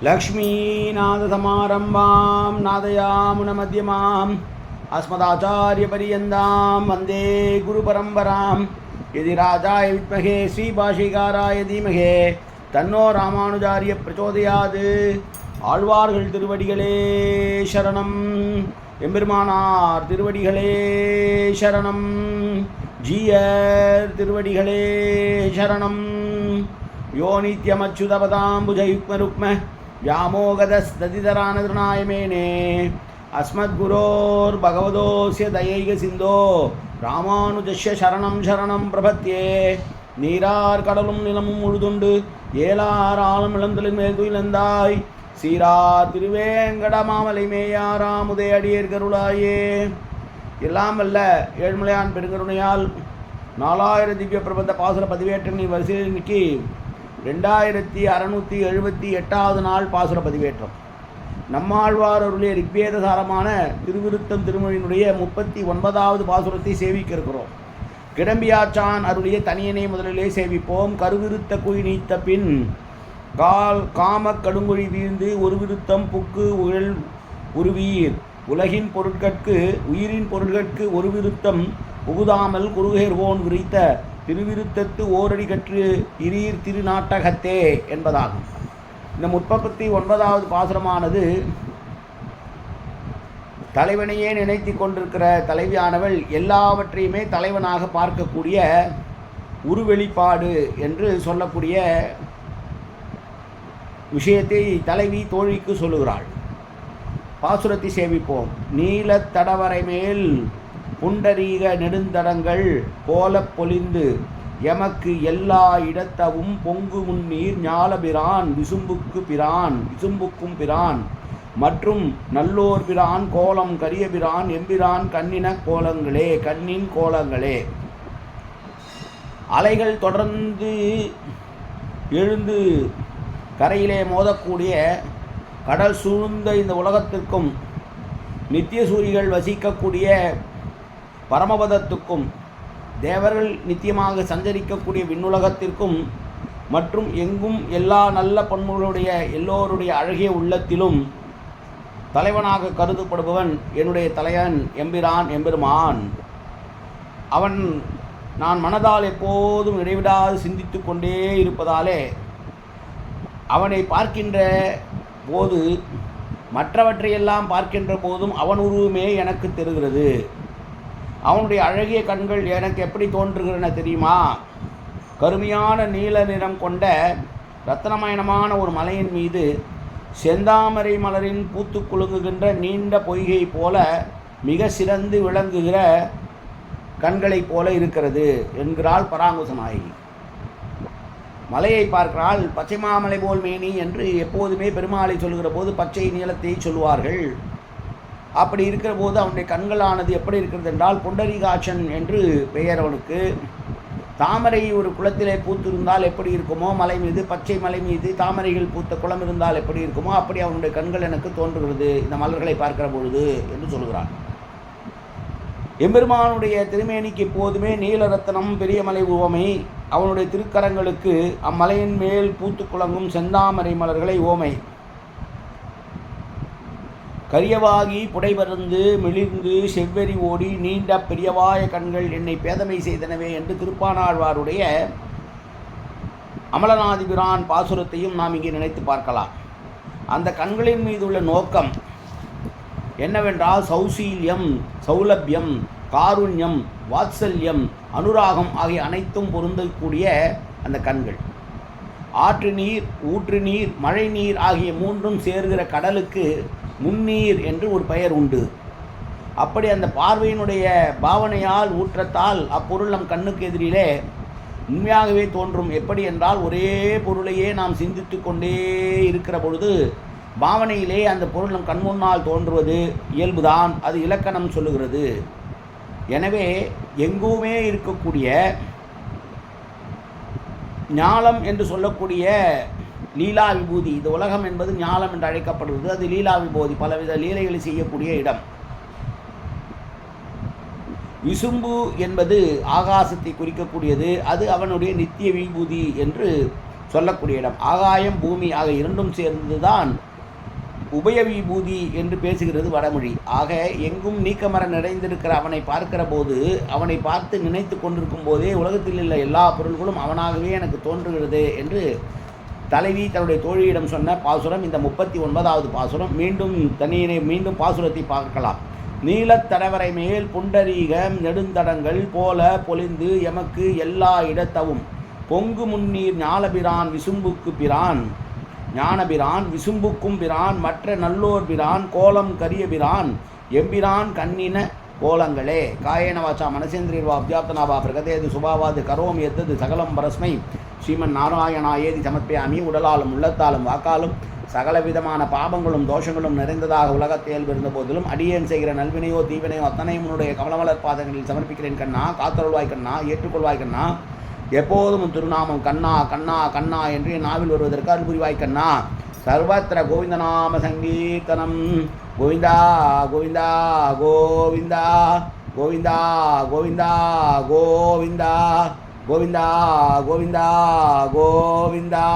लक्ष्मीनाथसमारम्भां नादयामुनमध्यमाम् अस्मदाचार्यपर्यन्तां वन्दे गुरुपरम्परां यदि राजाय विद्महे श्रीभाषिकाराय धीमहे तन्नो रामानुजार्य प्रचोदयात् ஆழ்வார்கள் திருவடிகளே சரணம் எம்பெருமானார் திருவடிகளே சரணம் ஜீயர் திருவடிகளே சரணம் யோ நித்யமச்சுதபதாம்புஜயுக்மருக்ம व्यामोगदस्तदितरानतृणायमेने अस्मद्गुरोर्भगवतोऽस्य दयैकसिन्धो रामानुजस्य शरणं शरणं प्रपद्ये நீரார் கடலும் நிலமும் முழுதுண்டு ஏலாராலும் இளந்தலின் மேல் துயிலந்தாய் சீரார் திருவேங்கடமாமலை மேயாராமுதே அடியேர் கருளாயே. எல்லாம் வல்ல ஏழ்மலையான் பெருங்கருணையால் 4000 திவ்ய பிரபந்த பாசுர பதிவேற்றங்களின் வரிசையில் இன்னைக்கு 2678வது நாள் பாசுர பதிவேற்றம். நம்மாழ்வார் அருளிய ரிக்வேத சாரமான திருவிருத்தம் திருமொழியினுடைய 39வது பாசுரத்தை சேவிக்க இருக்கிறோம். கிடம்பியாச்சான் அருளிய தனியனை முதலிலே சேவிப்போம். கருவிருத்த குழி நீத்த பின் காம கடுங்கொழி வீழ்ந்து ஒரு விருத்தம் புக்கு உழல் உருவீர் உலகின் பொருட்கட்கு உயிரின் பொருட்கட்கு ஒரு விருத்தம் புகுதாமல் குறுகேர்வோன் விரித்த திருவிருத்தத்து ஓரடி கற்று இரீர் திருநாட்டகத்தே என்பதாகும். இந்த 39வது பாசுரமானது தலைவனையே நினைத்து கொண்டிருக்கிற தலைவியானவள் எல்லாவற்றையுமே தலைவனாக பார்க்கக்கூடிய உருவெளிப்பாடு என்று சொல்லக்கூடிய விஷயத்தை தலைவி தோழிக்கு சொல்லுகிறாள். பாசுரத்தை சேவிப்போம். நீலத் தடவரை மேல் புண்டரீக நெடுந்தடங்கள் போல பொலிந்து எமக்கு எல்லா இடத்தவும் பொங்கு முன்னீர் ஞாலபிரான் விசும்புக்கும் பிரான் மற்றும் நல்லோர் பிரான் கோலம் கரிய பிரான் எம்பிரான் கண்ணின் கோலங்களே. அலைகள் தொடர்ந்து எழுந்து கரையிலே மோதக்கூடிய கடல் சூழ்ந்த இந்த உலகத்திற்கும் நித்தியசூரிகள் வசிக்கக்கூடிய பரமபதத்துக்கும் தேவர்கள் நித்தியமாக சஞ்சரிக்கக்கூடிய விண்ணுலகத்திற்கும் மற்றும் எங்கும் எல்லா நல்ல பண்புகளுடைய எல்லோருடைய அழகிய உள்ளத்திலும் தலைவனாக கருதப்படுபவன் என்னுடைய தலைவன் எம்பெருமான். அவன் நான் மனதால் எப்போதும் இடைவிடாது சிந்தித்து கொண்டே இருப்பதாலே அவனை பார்க்கின்ற போது மற்றவற்றையெல்லாம் பார்க்கின்ற போதும் அவன் உருவமே எனக்கு தெரிகிறது. அவனுடைய அழகிய கண்கள் எனக்கு எப்படி தோன்றுகிறன தெரியுமா? கருமையான நீல நிறம் கொண்ட இரத்தனமயமான ஒரு மலையின் மீது செந்தாமரை மலரின் பூத்து குலுங்குகின்ற நீண்ட பொய்கை போல மிக சிறந்து விளங்குகிற கண்களைப் போல இருக்கிறது என்கிறாள் பராங்குசநாயகி. மலையை பார்க்கிறாள். பச்சை மாமலை போல் மேனி என்று எப்போதுமே பெருமாளை சொல்கிற போது பச்சை நீளத்தை சொல்லுவார்கள். அப்படி இருக்கிற போது அவனுடைய கண்களானது எப்படி இருக்கிறது என்றால் புண்டரீகாட்சன் என்று பெயர் அவனுக்கு. தாமரை ஒரு குளத்திலே பூத்திருந்தால் எப்படி இருக்குமோ, மலை மீது பச்சை மலை மீது தாமரைகள் பூத்த குளம் இருந்தால் எப்படி இருக்குமோ அப்படி அவனுடைய கண்கள் எனக்கு தோன்றுகிறது இந்த மலர்களை பார்க்கிற பொழுது என்று சொல்கிறான். எம்பெருமானுடைய திருமேனிக்கு எப்போதுமே நீலரத்தனம் பெரிய மலை உவமை. அவனுடைய திருக்கரங்களுக்கு அம்மலையின் மேல் பூத்து குலங்கும் செந்தாமரை மலர்களை ஓமை. கரியவாகி புடைபருந்து மிளிர்ந்து செவ்வெறி ஓடி நீண்ட பெரியவாய கண்கள் என்னை பேதமை செய்தனவே என்று திருப்பானாழ்வாருடைய அமலநாதிபிரான் பாசுரத்தையும் நாம் இங்கே நினைத்து பார்க்கலாம். அந்த கண்களின் மீது உள்ள நோக்கம் என்னவென்றால் சௌசீல்யம், சௌலபியம், காருண்யம், வாத்சல்யம், அனுராகம் ஆகிய அனைத்தும் பொருந்தக்கூடிய அந்த கண்கள். ஆற்று நீர், ஊற்று நீர், மழை நீர் ஆகிய மூன்றும் சேர்கிற கடலுக்கு முன்னீர் என்று ஒரு பெயர் உண்டு. அப்படி அந்த பார்வையினுடைய பாவனையால் ஊற்றத்தால் அப்பொருள் நம் கண்ணுக்கு எதிரிலே உண்மையாகவே தோன்றும். எப்படி என்றால் ஒரே பொருளையே நாம் சிந்தித்து கொண்டே இருக்கிற பொழுது பாவனையிலே அந்த பொருள் நம் கண் முன்னால் தோன்றுவது இயல்புதான். அது இலக்கணம் சொல்லுகிறது. எனவே எங்குமே இருக்கக்கூடிய ஞாலம் என்று சொல்லக்கூடிய லீலா விபூதி, இந்த உலகம் என்பது ஞாலம் என்று அழைக்கப்படுவது. அது லீலா விபூதி, பலவித லீலைகளை செய்யக்கூடிய இடம். விசும்பு என்பது ஆகாசத்தை குறிக்கக்கூடியது. அது அவனுடைய நித்திய விபூதி என்று சொல்லக்கூடிய இடம். ஆகாயம் பூமி ஆக இரண்டும் சேர்ந்துதான் உபய விபூதி என்று பேசுகிறது வடமொழி. ஆக எங்கும் நீக்கமர நிறைந்திருக்கிற அவனை பார்க்கிற போது, அவனை பார்த்து நினைத்து கொண்டிருக்கும் போதே உலகத்தில் உள்ள எல்லா பொருள்களும் அவனாகவே எனக்கு தோன்றுகிறது என்று தலைவி தன்னுடைய தோழியிடம் சொன்ன பாசுரம் இந்த 39வது பாசுரம். மீண்டும் பாசுரத்தை பார்க்கலாம். நீலத்தடவரை மேல் புண்டரீகம் நெடுந்தடங்கள் போல பொலிந்து எமக்கு எல்லா இடத்தவும் பொங்கு முன்னீர் ஞானபிரான் விசும்புக்கு பிரான் ஞானபிரான் விசும்புக்கும் பிரான் மற்ற நல்லோர் பிரான் கோலம் கரிய பிரான் எம்பிரான் கண்ணின கோலங்களே. காயேன வாச்சா மனசேந்திரியர்வா அப்யாப்தனாவா பிரகதேது சுபாவாது கரோம் எத்தது சகலம் பரஸ்மை ஸ்ரீமன் நாராயணா ஏதி சமர்ப்பியாமி. உடலாலும் உள்ளத்தாலும் வாக்காலும் சகலவிதமான பாபங்களும் தோஷங்களும் நிறைந்ததாக உலகத்தில் இருந்த போதிலும் அடியேன் செய்கிற நல்வினையோ தீவினையோ அத்தனையும் உன்னுடைய கமலமலர் பாதங்களில் சமர்ப்பிக்கிறேன் கண்ணா. காத்தருள்வாய் கண்ணா, ஏற்றுக்கொள்வாய் கண்ணா. எப்போதும் திருநாமம் கண்ணா கண்ணா கண்ணா என்று நாவில் வருவதற்கு அருள் புரிவாய் கண்ணா. சர்வத்திர கோவிந்தநாம சங்கீர்த்தனம். கோவிந்தா கோவிந்தா கோவிந்தா கோவிந்தா கோவிந்தா கோவிந்தா கோவிந்தா கோவிந்தா கோவிந்தா.